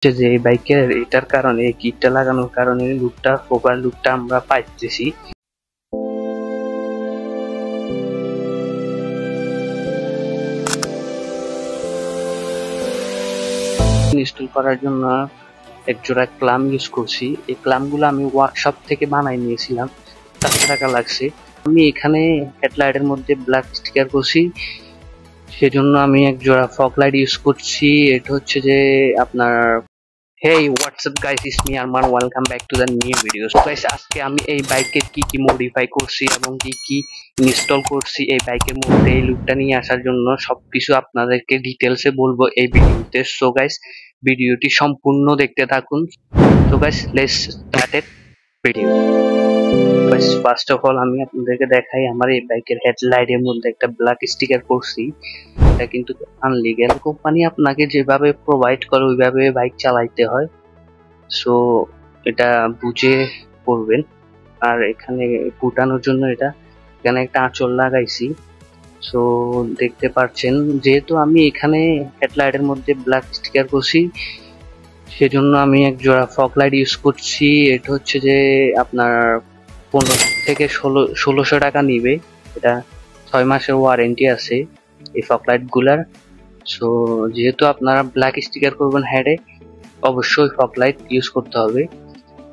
যে এই বাইকের এটার কারণে এই কিটটা লাগানোর কারণে লুকটা প্রপার লুকটা আমরা পাইতেছি। ইনস্টল করার জন্য এক জোড়া ক্লাম ইউজ করছি। এই ক্লামগুলো আমি ওয়ার্কশপ থেকে বানাই নিয়েছিলাম, 400 টাকা লাগছে। আমি এখানে হেডলাইটের মধ্যে ব্ল্যাক স্টিকার করছি, সেজন্য আমি এক জোড়া ফগ লাইট ইউজ করছি। এটা হচ্ছে যে আপনার Hey, what's up guys, it's me Arman, welcome back to the new video. So guys, আজকে আমি এই বাইকের কি মডিফাই করছি এবং কি ইনস্টল করছি এই বাইকের মধ্যে এই লুকটা নিয়ে আসার জন্য সবকিছু আপনাদেরকে ডিটেলসে বলবো এই ভিডিওতে। সো গাইস, ভিডিওটি সম্পূর্ণ দেখতে থাকুন। So guys, let's start it video. Guys, first of all আমি আপনাদেরকে দেখাই আমার এই বাইকের হেডলাইটের মধ্যে একটা ব্ল্যাক স্টিকার করছি। এটা কিন্তু আনলিগ্যাল। কোম্পানি আপনাকে যেভাবে প্রোভাইড করে ওইভাবে বাইক চালাইতে হয়, সো এটা বুঝে করবেন। আর এখানে ফুটানোর জন্য এখানে একটা আঁচল লাগাইছি। সো দেখতে পাচ্ছেন, যেহেতু আমি এখানে হেডলাইটের মধ্যে ব্ল্যাক স্টিকার করছি, সেজন্য আমি এক জোড়া ফগ লাইট ইউজ করছি। এটা হচ্ছে যে আপনার 15 থেকে 1600 টাকা নিবে। এটা 6 মাসের ওয়ারেন্টি আছে এই ফগ লাইট গুলার। সো যেহেতু আপনারা ব্ল্যাক স্টিকার করবেন হেডে, অবশ্যই ফগ লাইট ইউজ করতে হবে।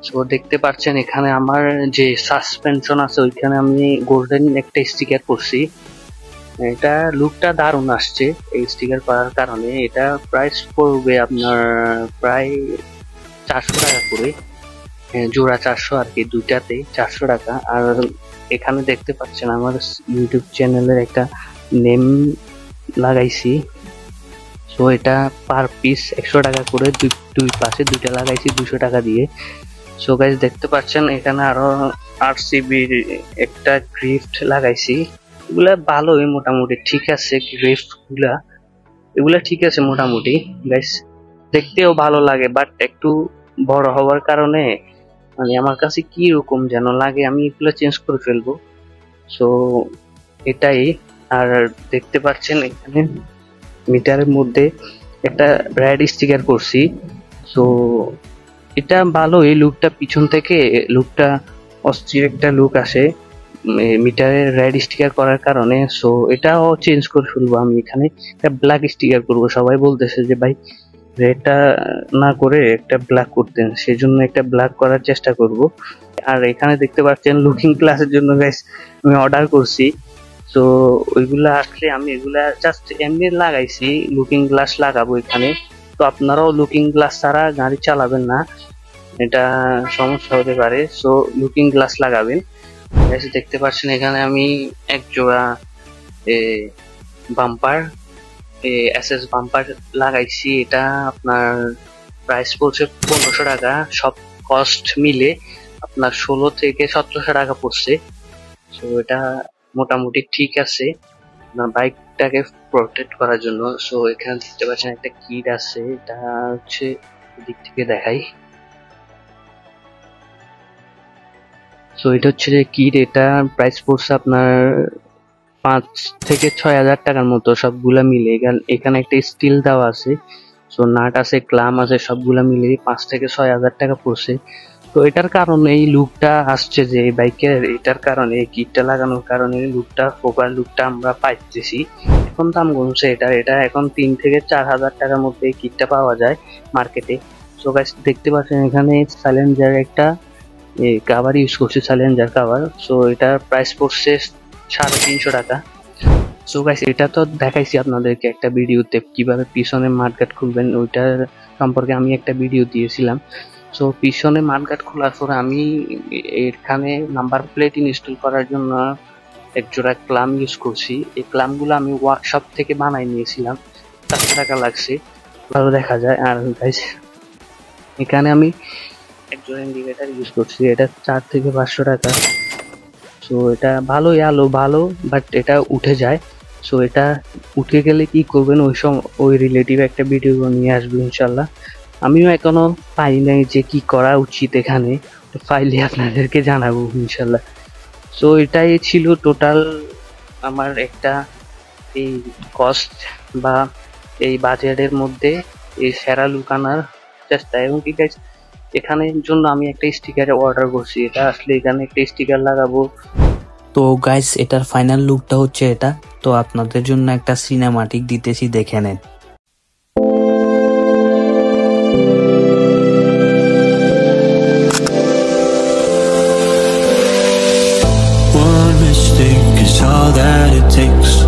সো দেখতে পাচ্ছেন এখানে আমার যে সাসপেনশন আছে ওইখানে আমি গোল্ডেন একটা স্টিকার করছি। এটা লুকটা দারুণ আসছে এই স্টিকার করার কারণে। এটা প্রাইস পড়বে আপনার প্রায় 400 টাকা করে, জোড়া 400 আর কি, দুইটাতে 400 টাকা। আর এখানে দেখতে পাচ্ছেন আমার ইউটিউব চ্যানেলের একটা নেম লাগাইছি। সো এটা পার পিস 100 টাকা করে, দুই পাশে দুইটা লাগাইছি 200 টাকা দিয়ে। সো গাইস, দেখতে পাচ্ছেন এখানে আরো আরসিবির একটা গ্রিফট লাগাইছি। এগুলা ভালোই, মোটামুটি ঠিক আছে। গ্রিফট এগুলা ঠিক আছে মোটামুটি গাইস, দেখতেও ভালো লাগে, বাট একটু বড় হওয়ার কারণে মানে আমার কাছে কি রকম যেন লাগে, আমি এগুলো চেঞ্জ করে ফেলবো। সো এটাই। আর দেখতে পাচ্ছেন এখানে মিটারের মধ্যে একটা রেড স্টিকার করছি। সো এটা ভালো, এই লুকটা পিছন থেকে লুকটা অস্থির একটা লুক আসে মিটারে রেড স্টিকার করার কারণে। সো এটাও চেঞ্জ করে ফেলবো। আমি এখানে একটা ব্ল্যাক স্টিকার করবো। সবাই বলতেছে যে ভাই রেডটা না করে একটা ব্ল্যাক করতেন, সেজন্য একটা ব্ল্যাক করার চেষ্টা করব। আর এখানে দেখতে পাচ্ছেন লুকিং গ্লাসের জন্য গাইস আমি অর্ডার করছি। তো ওইগুলা আসলে আমি এগুলা জাস্ট এমনি লাগাইছি, লুকিং গ্লাস লাগাবো এখানে। তো আপনারাও লুকিং গ্লাস ছাড়া গাড়ি চালাবেন না, এটা সমস্যা হতে পারে। সো লুকিং গ্লাস লাগাবেন। দেখতে পাচ্ছেন এখানে আমি এক জোড়া বাম্পার এসএস বাম্পার লাগাইছি। এটা আপনার প্রাইস পড়ছে 1500 টাকা, সব কস্ট মিলে আপনার 16 থেকে 1700 টাকা পড়ছে। তো এটা মোটামুটি ঠিক আছে আপনার বাইকটাকে প্রোটেক্ট করার জন্য। সো এখানে দেখতে পাচ্ছেন একটা কিট আছে, এটা হচ্ছে দিক থেকে দেখাই। সো এটা হচ্ছে যে কিট, এটা প্রাইস পড়ছে আপনার 5 থেকে 6000 টাকার মতো সবগুলা মিলে। এখানে একটা স্টিল দেওয়া আছে, সো নাট আছে, ক্লাম আছে, সবগুলা মিলে 5 থেকে 6000 টাকা পড়ছে। তো এটার কারণে এই লুকটা আসছে যে এই বাইকের এটার কারণে, এই কিটটা লাগানোর কারণে লুকটা প্রপার লুকটা আমরা পাইতেছি। এখন দাম কমছে এটা এখন 3 থেকে 4000 টাকার মধ্যে এই কিটটা পাওয়া যায় মার্কেটে। সো গাইস, দেখতে পাচ্ছেন এখানে সাইলেন্সার একটা কভার ইউজ করছি, সাইলেন্সার কভার। সো এটার প্রাইস পড়ছে 350 টাকা। সো গাইস, এটা তো দেখাইছি আপনাদেরকে একটা ভিডিওতে কিভাবে পিছনে মাঠগাট খুলবেন, ওইটার সম্পর্কে আমি একটা ভিডিও দিয়েছিলাম। সো পিছনে মাঠগাট খোলার পরে আমি এখানে নাম্বার প্লেট ইনস্টল করার জন্য এক জোড়া ক্লাম ইউজ করছি। এই ক্লামগুলো আমি ওয়ার্কশপ থেকে বানাই নিয়েছিলাম, 400 টাকা লাগছে, ভালো দেখা যায়। আর গাইস, এখানে আমি এক জোড়া ইন্ডিকেটার ইউজ করছি, এটা 4 থেকে 500 টাকা। সো এটা ভালোই, আলো ভালো, বাট এটা উঠে যায়। সো এটা উঠে গেলে কি করবেন ওই রিলেটিভ একটা ভিডিও নিয়ে আসবো ইনশাল্লাহ। আমিও এখনো পাই নাই যে কি করা উচিত, এখানে পাইলে আপনাদেরকে জানাবো ইনশাল্লাহ। সো এটাই ছিল টোটাল আমার একটা এই কস্ট বা এই বাজেটের মধ্যে এই সেরা লুক আনার চেষ্টা। এবং কি গাইস, এখানের জন্য আমি একটা স্টিকার অর্ডার করছি, এটা আসলে এখানে একটা স্টিকার লাগাবো। তো গাইস, এটার ফাইনাল লুকটা হচ্ছে এটা। তো আপনাদের জন্য একটা সিনেমাটিক দিতেছি, দেখে নেন। One mistake is all that it takes.